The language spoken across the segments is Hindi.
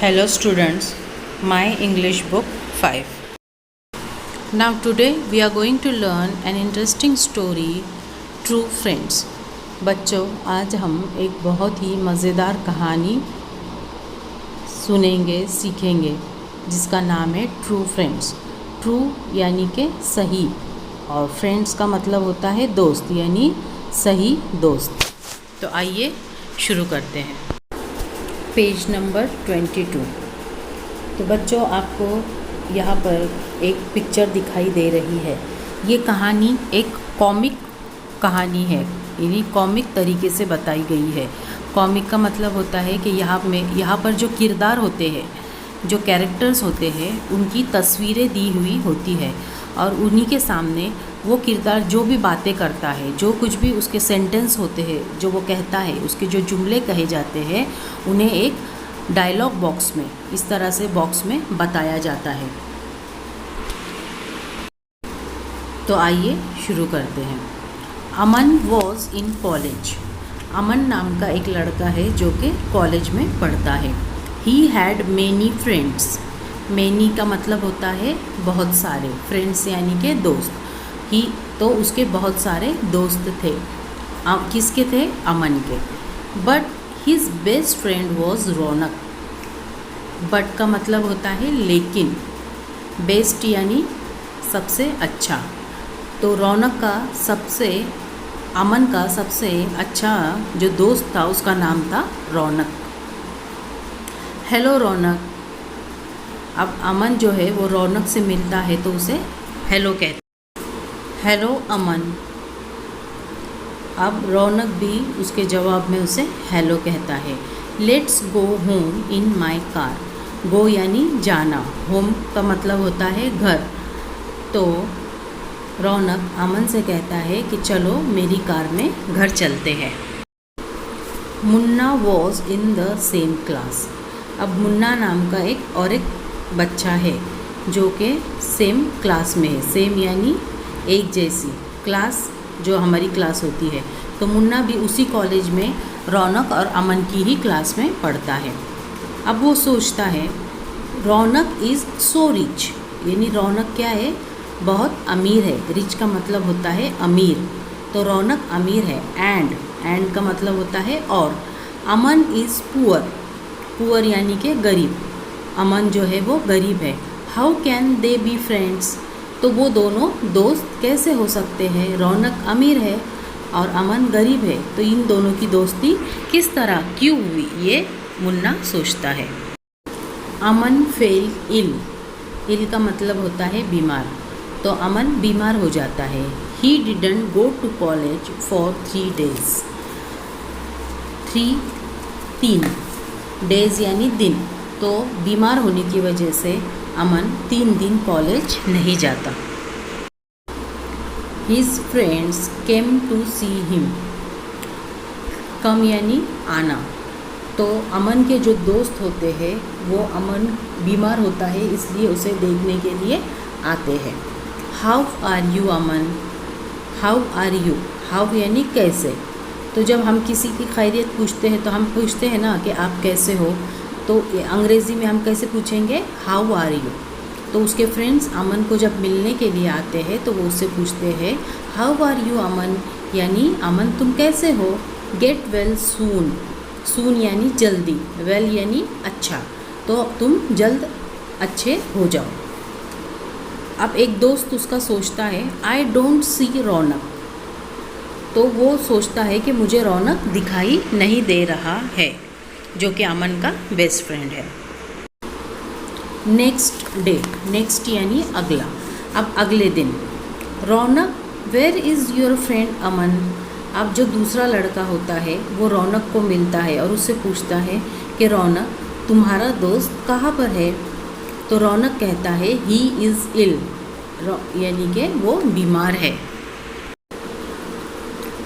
Hello students, my English book 5. Now today we are going to learn an interesting story, True Friends. बच्चों, आज हम एक बहुत ही मज़ेदार कहानी सुनेंगे, सीखेंगे, जिसका नाम है ट्रू फ्रेंड्स। ट्रू यानी कि सही, और फ्रेंड्स का मतलब होता है दोस्त, यानी सही दोस्त। तो आइए शुरू करते हैं। Page number 22। तो बच्चों, आपको यहाँ पर एक पिक्चर दिखाई दे रही है। ये कहानी एक कॉमिक कहानी है, यानी कॉमिक तरीके से बताई गई है। कॉमिक का मतलब होता है कि यहाँ पर जो किरदार होते हैं, जो कैरेक्टर्स होते हैं, उनकी तस्वीरें दी हुई होती है, और उन्हीं के सामने वो किरदार जो भी बातें करता है, जो कुछ भी उसके सेंटेंस होते हैं, जो वो कहता है, उसके जो जुमले कहे जाते हैं, उन्हें एक डायलॉग बॉक्स में, इस तरह से बॉक्स में बताया जाता है। तो आइए शुरू करते हैं। अमन वॉज इन कॉलेज। अमन नाम का एक लड़का है जो कि कॉलेज में पढ़ता है। He had many friends. Many का मतलब होता है बहुत सारे, फ्रेंड्स यानी के दोस्त। ही तो उसके बहुत सारे दोस्त थे। किसके थे? अमन के। But his best friend was Raunak. But का मतलब होता है लेकिन, बेस्ट यानी सबसे अच्छा। तो रौनक का अमन का सबसे अच्छा जो दोस्त था, उसका नाम था रौनक। हेलो रौनक। अब अमन जो है वो रौनक से मिलता है तो उसे हेलो कहता है। हेलो अमन। अब रौनक भी उसके जवाब में उसे हेलो कहता है। Let's go home in my car. Go यानी जाना, होम का मतलब होता है घर। तो रौनक अमन से कहता है कि चलो मेरी कार में घर चलते हैं। Munna was in the same class. अब मुन्ना नाम का एक बच्चा है जो कि सेम क्लास में है। सेम यानी एक जैसी, क्लास जो हमारी क्लास होती है। तो मुन्ना भी उसी कॉलेज में रौनक और अमन की ही क्लास में पढ़ता है। अब वो सोचता है रौनक इज़ सो रिच, यानी रौनक क्या है? बहुत अमीर है। रिच का मतलब होता है अमीर, तो रौनक अमीर है। एंड का मतलब होता है और। अमन इज़ पुअर। पुअर यानी कि गरीब। अमन जो है वो गरीब है। How can they be friends. तो वो दोनों दोस्त कैसे हो सकते हैं? रौनक अमीर है और अमन गरीब है, तो इन दोनों की दोस्ती किस तरह, क्यों हुई, ये मुन्ना सोचता है। अमन फेल इल। इल का मतलब होता है बीमार, तो अमन बीमार हो जाता है। He didn't go to college for 3 days। 3 days यानी दिन। तो बीमार होने की वजह से अमन 3 दिन कॉलेज नहीं जाता। His friends came to see him। कम यानी आना। तो अमन के जो दोस्त होते हैं, वो अमन बीमार होता है इसलिए उसे देखने के लिए आते हैं। How are you Aman. How are you, how यानी कैसे। तो जब हम किसी की खैरियत पूछते हैं तो हम पूछते हैं ना कि आप कैसे हो, तो अंग्रेज़ी में हम कैसे पूछेंगे? How are you. तो उसके फ्रेंड्स अमन को जब मिलने के लिए आते हैं तो वो उससे पूछते हैं हाउ आर यू अमन, यानी अमन तुम कैसे हो। Get well soon. सून यानी जल्दी, वेल यानी अच्छा, तो तुम जल्द अच्छे हो जाओ। अब एक दोस्त उसका सोचता है आई डोंट सी रौनक। तो वो सोचता है कि मुझे रौनक दिखाई नहीं दे रहा है, जो कि अमन का बेस्ट फ्रेंड है। Next day. नेक्स्ट यानी अगला। अब अगले दिन। रौनक वेयर इज़ योर फ्रेंड अमन। अब जो दूसरा लड़का होता है वो रौनक को मिलता है और उससे पूछता है कि रौनक तुम्हारा दोस्त कहाँ पर है। तो रौनक कहता है ही इज़ इल, यानी कि वो बीमार है।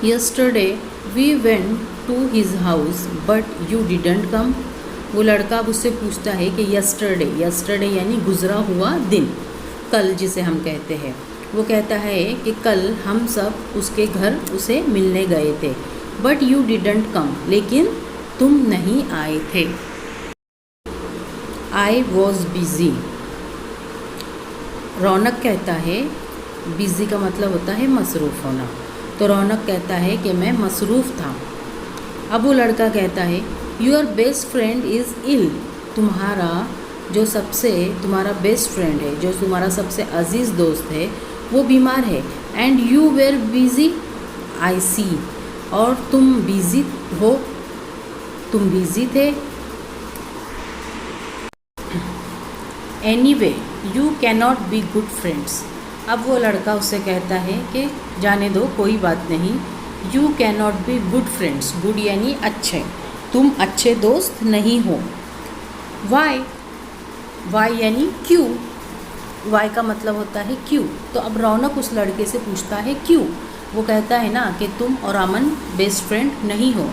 Yesterday we went to his house but you didn't come. वो लड़का अब उससे पूछता है कि यस्टरडे यानी गुजरा हुआ दिन, कल जिसे हम कहते हैं। वो कहता है कि कल हम सब उसके घर उसे मिलने गए थे, बट यू डिडंट कम, लेकिन तुम नहीं आए थे। I was busy. रौनक कहता है, बिज़ी का मतलब होता है मसरूफ़ होना, तो रौनक कहता है कि मैं मसरूफ़ था। अब वो लड़का कहता है योर बेस्ट फ्रेंड इज़ इल। तुम्हारा बेस्ट फ्रेंड है, जो तुम्हारा सबसे अजीज़ दोस्त है, वो बीमार है। एंड यू वेर बिज़ी, आई सी। और तुम बिज़ी हो, तुम बिज़ी थे। Anyway you cannot be good friends. अब वो लड़का उससे कहता है कि जाने दो, कोई बात नहीं। You cannot be good friends, good यानी अच्छे, तुम अच्छे दोस्त नहीं हो। वाई, वाई यानी क्यों, वाई का मतलब होता है क्यों। तो अब रौनक उस लड़के से पूछता है क्यों। वो कहता है ना कि तुम और अमन बेस्ट फ्रेंड नहीं हो,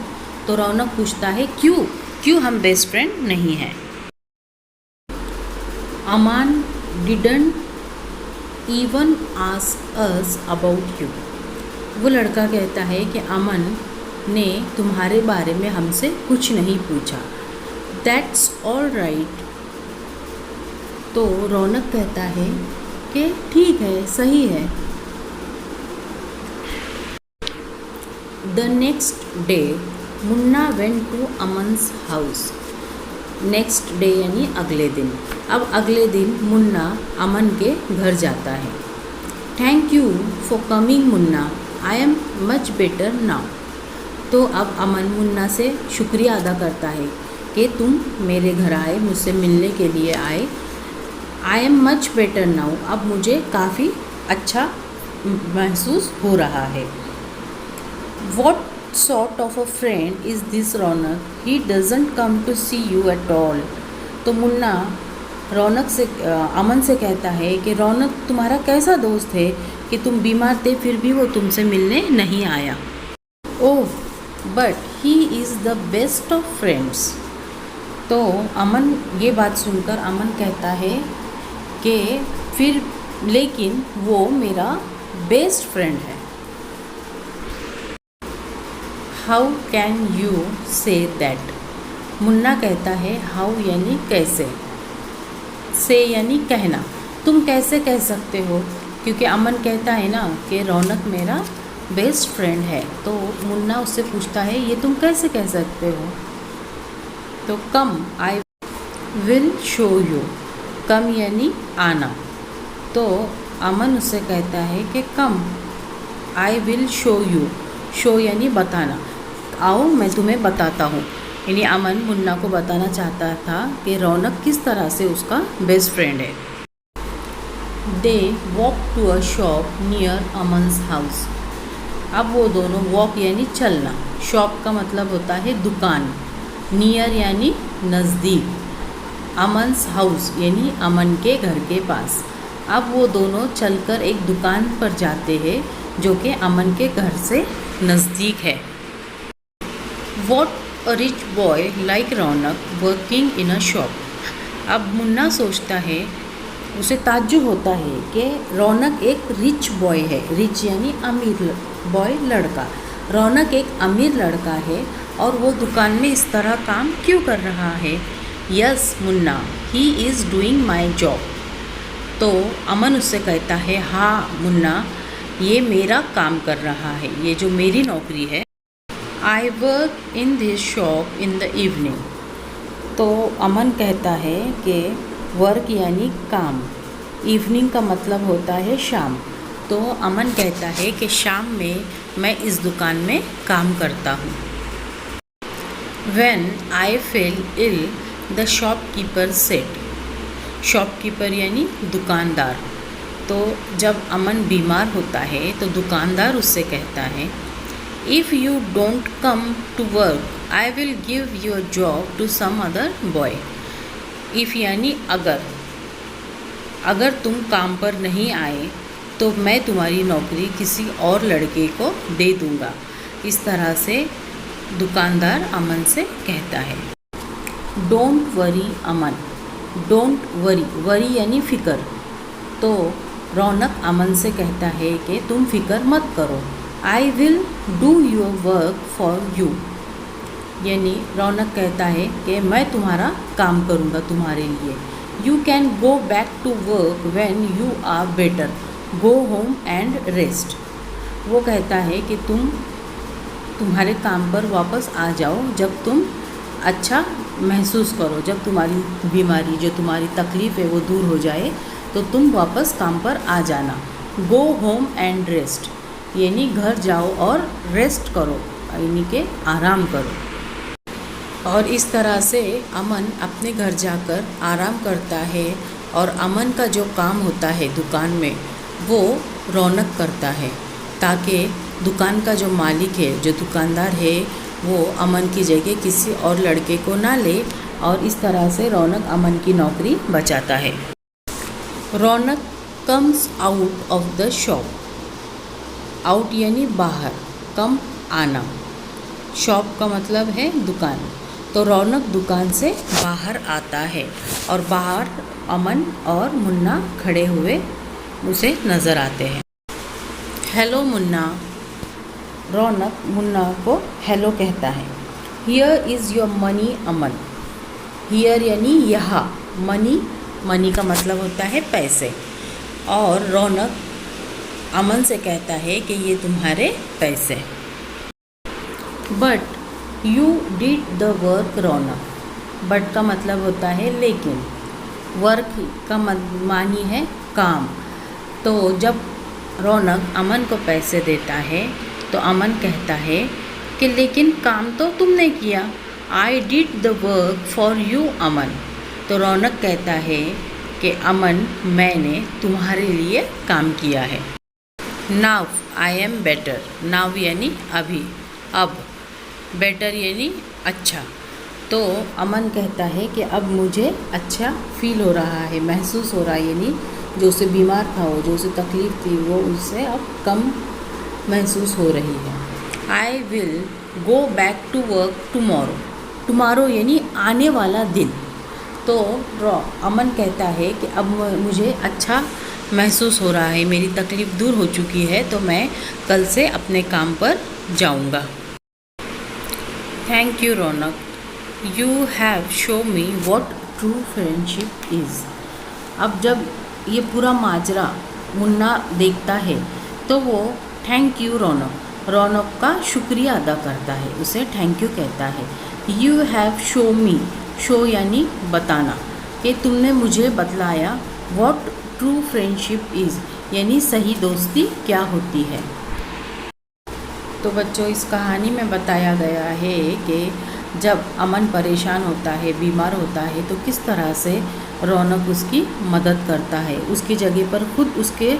तो रौनक पूछता है क्यों, क्यों हम बेस्ट फ्रेंड नहीं हैं। Aman didn't even ask us about you. वो लड़का कहता है कि अमन ने तुम्हारे बारे में हमसे कुछ नहीं पूछा। That's all right. तो रौनक कहता है कि ठीक है, सही है। The next day Munna went to Aman's house. Next day यानी अगले दिन। अब अगले दिन मुन्ना अमन के घर जाता है। Thank you for coming Munna, I am much better now. तो अब अमन मुन्ना से शुक्रिया अदा करता है कि तुम मेरे घर आए, मुझसे मिलने के लिए आए। I am much better now, अब मुझे काफ़ी अच्छा महसूस हो रहा है। What sort of a friend is this Raunak, he doesn't come to see you at all. तो मुन्ना रौनक से अमन से कहता है कि रौनक तुम्हारा कैसा दोस्त है कि तुम बीमार थे फिर भी वो तुमसे मिलने नहीं आया। Oh but he is the best of friends. तो अमन ये बात सुनकर अमन कहता है कि फिर लेकिन वो मेरा बेस्ट फ्रेंड है। How can you say that. Munna कहता है हाउ यानी कैसे, से यानी कहना, तुम कैसे कह सकते हो, क्योंकि अमन कहता है ना कि रौनक मेरा बेस्ट फ्रेंड है। तो मुन्ना उससे पूछता है ये तुम कैसे कह सकते हो। तो come I will show you, come यानी आना। तो अमन उससे कहता है कि come I will show you, show यानी बताना, आओ मैं तुम्हें बताता हूँ। यानी अमन मुन्ना को बताना चाहता था कि रौनक किस तरह से उसका बेस्ट फ्रेंड है। They walk to a shop near Aman's house. अब वो दोनों, वॉक यानी चलना, शॉप का मतलब होता है दुकान, नियर यानी नज़दीक, अमन्स हाउस यानी अमन के घर के पास। अब वो दोनों चलकर एक दुकान पर जाते हैं जो कि अमन के घर से नज़दीक है। What a rich boy like Raunak working in a shop. अब मुन्ना सोचता है, उसे ताज्जुब होता है कि रौनक एक रिच बॉय है, रिच यानी अमीर बॉय, लड़का। रौनक एक अमीर लड़का है और वो दुकान में इस तरह काम क्यों कर रहा है। Yes Munna, he is doing my job. तो अमन उससे कहता है हाँ मुन्ना, ये मेरा काम कर रहा है, ये जो मेरी नौकरी है। I work in this shop in the evening. तो अमन कहता है कि वर्क यानी काम, इवनिंग का मतलब होता है शाम। तो अमन कहता है कि शाम में मैं इस दुकान में काम करता हूँ। When I fell ill the shopkeeper said. Shopkeeper यानी दुकानदार। तो जब अमन बीमार होता है तो दुकानदार उससे कहता है if you don't come to work I will give your job to some other boy. If यानी अगर तुम काम पर नहीं आए तो मैं तुम्हारी नौकरी किसी और लड़के को दे दूँगा। इस तरह से दुकानदार अमन से कहता है। Don't worry Aman, don't worry, worry यानी फ़िक्र। तो रौनक अमन से कहता है कि तुम फिक्र मत करो, I will do your work for you. यानी रौनक कहता है कि मैं तुम्हारा काम करूँगा तुम्हारे लिए। You can go back to work when you are better, go home and rest. वो कहता है कि तुम तुम्हारे काम पर वापस आ जाओ जब तुम अच्छा महसूस करो, जब तुम्हारी बीमारी, जो तुम्हारी तकलीफ़ है वो दूर हो जाए तो तुम वापस काम पर आ जाना। गो होम एंड रेस्ट यानी घर जाओ और रेस्ट करो, यानी कि आराम करो। और इस तरह से अमन अपने घर जाकर आराम करता है और अमन का जो काम होता है दुकान में वो रौनक करता है, ताकि दुकान का जो मालिक है, जो दुकानदार है, वो अमन की जगह किसी और लड़के को ना ले, और इस तरह से रौनक अमन की नौकरी बचाता है। Raunak comes out of the shop. Out यानी बाहर, कम आना, शॉप का मतलब है दुकान। तो रौनक दुकान से बाहर आता है और बाहर अमन और मुन्ना खड़े हुए उसे नज़र आते हैं। हेलो मुन्ना। रौनक मुन्ना को हेलो कहता है। Here is your money Aman. Here यानी यहाँ, मनी, मनी का मतलब होता है पैसे। और रौनक अमन से कहता है कि ये तुम्हारे पैसे। But you did the work Raunak. But का मतलब होता है लेकिन, वर्क का मानी है काम। तो जब रौनक अमन को पैसे देता है तो अमन कहता है कि लेकिन काम तो तुमने किया। I did the work for you Aman. तो रौनक कहता है कि अमन, मैंने तुम्हारे लिए काम किया है। Now I am better. Now यानी अभी, अब, बेटर यानी अच्छा। तो अमन कहता है कि अब मुझे अच्छा फील हो रहा है, महसूस हो रहा है, यानी जो उसे बीमार था, वो जो उसे तकलीफ़ थी वो उससे अब कम महसूस हो रही है। I will go back to work tomorrow. Tomorrow यानी आने वाला दिन। तो अमन कहता है कि अब मुझे अच्छा महसूस हो रहा है, मेरी तकलीफ़ दूर हो चुकी है, तो मैं कल से अपने काम पर जाऊंगा। Thank you Raunak, you have show me what true friendship is. अब जब ये पूरा माजरा मुन्ना देखता है तो वो थैंक यू रौनक, रौनक का शुक्रिया अदा करता है, उसे थैंक यू कहता है। You have show me, show यानी बताना, कि तुमने मुझे बतलाया व्हाट ट्रू फ्रेंडशिप इज़, यानी सही दोस्ती क्या होती है। तो बच्चों, इस कहानी में बताया गया है कि जब अमन परेशान होता है, बीमार होता है, तो किस तरह से रौनक उसकी मदद करता है, उसकी जगह पर खुद उसके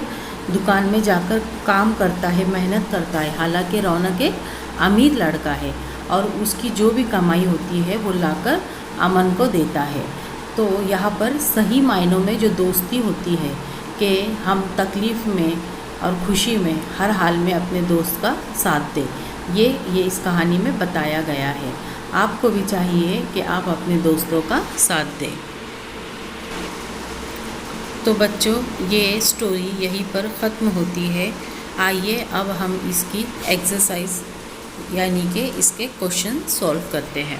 दुकान में जाकर काम करता है, मेहनत करता है। हालांकि रौनक एक अमीर लड़का है और उसकी जो भी कमाई होती है वो लाकर अमन को देता है। तो यहाँ पर सही मायनों में जो दोस्ती होती है कि हम तकलीफ़ में और खुशी में हर हाल में अपने दोस्त का साथ दें, ये इस कहानी में बताया गया है। आपको भी चाहिए कि आप अपने दोस्तों का साथ दें। तो बच्चों, ये स्टोरी यहीं पर ख़त्म होती है। आइए अब हम इसकी एक्सरसाइज यानी कि इसके क्वेश्चन सॉल्व करते हैं।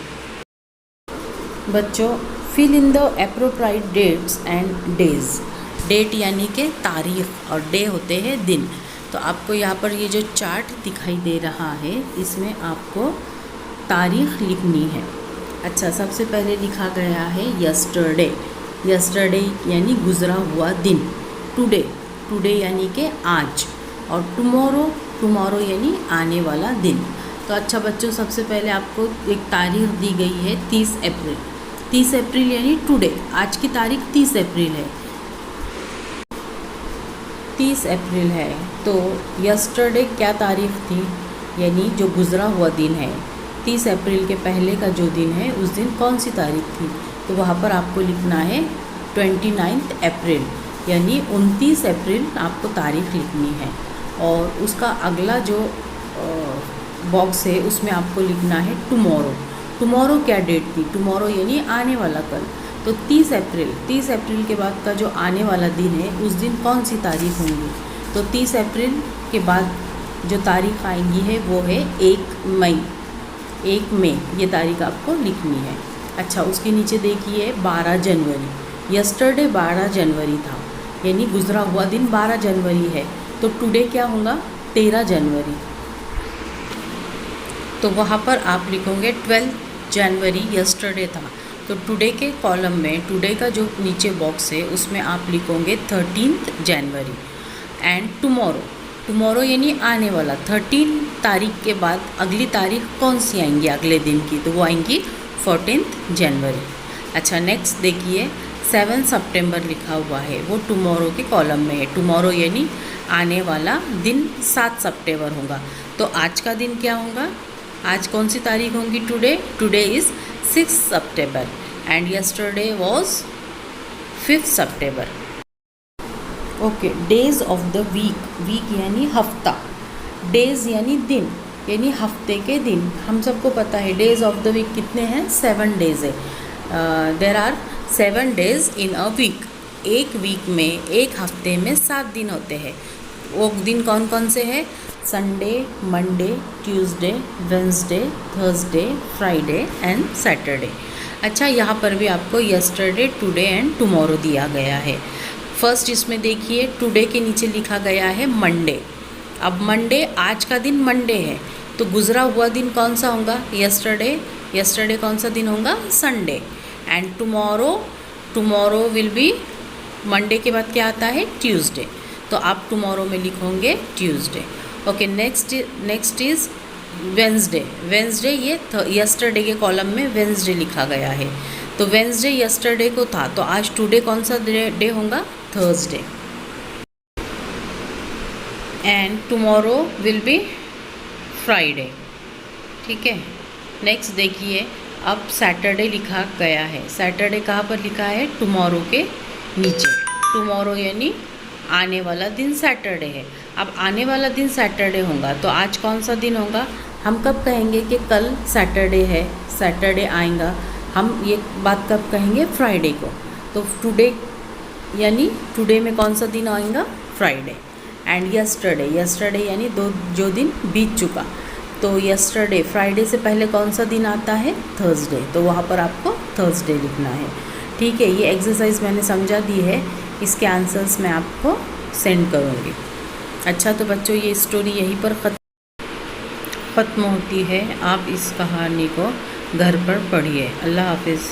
बच्चों, fill in the appropriate dates and days. Date यानी कि तारीख़ और डे होते हैं दिन। तो आपको यहाँ पर ये जो चार्ट दिखाई दे रहा है, इसमें आपको तारीख़ लिखनी है। अच्छा, सबसे पहले लिखा गया है यस्टरडे। यस्टरडे यानी गुज़रा हुआ दिन। टुडे, टुडे यानी कि आज। और टुमारो, टुमारो यानी आने वाला दिन। तो अच्छा बच्चों, सबसे पहले आपको एक तारीख़ दी गई है 30 अप्रैल। 30 अप्रैल यानी टुडे, आज की तारीख़ 30 अप्रैल है। 30 अप्रैल है तो यस्टरडे क्या तारीख़ थी, यानी जो गुज़रा हुआ दिन है। 30 अप्रैल के पहले का जो दिन है उस दिन कौन सी तारीख़ थी, तो वहाँ पर आपको लिखना है 29 अप्रैल, यानी 29 अप्रैल आपको तारीख़ लिखनी है। और उसका अगला जो बॉक्स है उसमें आपको लिखना है टुमारो। टुमारो क्या डेट थी, टुमारो यानी आने वाला कल। तो 30 अप्रैल, 30 अप्रैल के बाद का जो आने वाला दिन है उस दिन कौन सी तारीख़ होंगी, तो 30 अप्रैल के बाद जो तारीख़ आएंगी है वो है 1 मई। 1 मई ये तारीख आपको लिखनी है। अच्छा, उसके नीचे देखिए 12 जनवरी, यस्टरडे 12 जनवरी था, यानी गुजरा हुआ दिन 12 जनवरी है, तो टुडे क्या होगा 13 जनवरी। तो वहाँ पर आप लिखोगे 12 जनवरी यस्टरडे था, तो टुडे के कॉलम में टुडे का जो नीचे बॉक्स है उसमें आप लिखोगे 13 जनवरी। एंड टुमारो, टुमारो यानी आने वाला, 13 तारीख के बाद अगली तारीख कौन सी आएंगी अगले दिन की, तो वो आएंगी 14 जनवरी। अच्छा, नेक्स्ट देखिए 7 सितंबर लिखा हुआ है, वो टुमारो के कॉलम में है। टुमारो यानी आने वाला दिन 7 सितंबर होगा, तो आज का दिन क्या होगा, आज कौन सी तारीख होगी, today is 6 September and yesterday was 5 September. Okay, days of the week यानी हफ्ता, डेज यानी दिन, यानी हफ्ते के दिन। हम सबको पता है डेज ऑफ द वीक कितने हैं, 7 डेज है। There are 7 days in a week. एक वीक में, एक हफ्ते में 7 दिन होते हैं। वो दिन कौन कौन से हैं, Sunday, Monday, Tuesday, Wednesday, Thursday, Friday and Saturday. अच्छा, यहाँ पर भी आपको यस्टरडे, टुडे एंड टुमारो दिया गया है। फर्स्ट इसमें देखिए टुडे के नीचे लिखा गया है मंडे। अब मंडे, आज का दिन मंडे है, तो गुजरा हुआ दिन कौन सा होगा, यस्टरडे कौन सा दिन होगा, Sunday. And tomorrow will be, Monday के बाद क्या आता है, ट्यूसडे, तो आप टुमारो में लिखोगे Tuesday. Okay, next is Wednesday ये यस्टरडे के कॉलम में वेंसडे लिखा गया है, तो वेंसडे यस्टरडे को था, तो आज टुडे कौन सा डे होगा, Thursday. And tomorrow will be Friday, ठीक है। नेक्स्ट देखिए, अब सैटरडे लिखा गया है। सैटरडे कहाँ पर लिखा है, टुमारो के नीचे। टुमारो यानी आने वाला दिन सैटरडे है। अब आने वाला दिन सैटरडे होगा, तो आज कौन सा दिन होगा, हम कब कहेंगे कि कल सैटरडे है, सैटरडे आएगा, हम ये बात कब कहेंगे, फ्राइडे को। तो टुडे यानी टुडे में कौन सा दिन आएगा, फ्राइडे। एंड यस्टरडे यानी जो दिन बीत चुका, तो यस्टरडे, फ्राइडे से पहले कौन सा दिन आता है, थर्सडे, तो वहाँ पर आपको थर्सडे लिखना है, ठीक है। ये एक्सरसाइज मैंने समझा दी है, इसके आंसर्स मैं आपको सेंड करूँगी। अच्छा, तो बच्चों ये स्टोरी यहीं पर ख़त्म होती है। आप इस कहानी को घर पर पढ़िए। अल्लाह हाफिज़।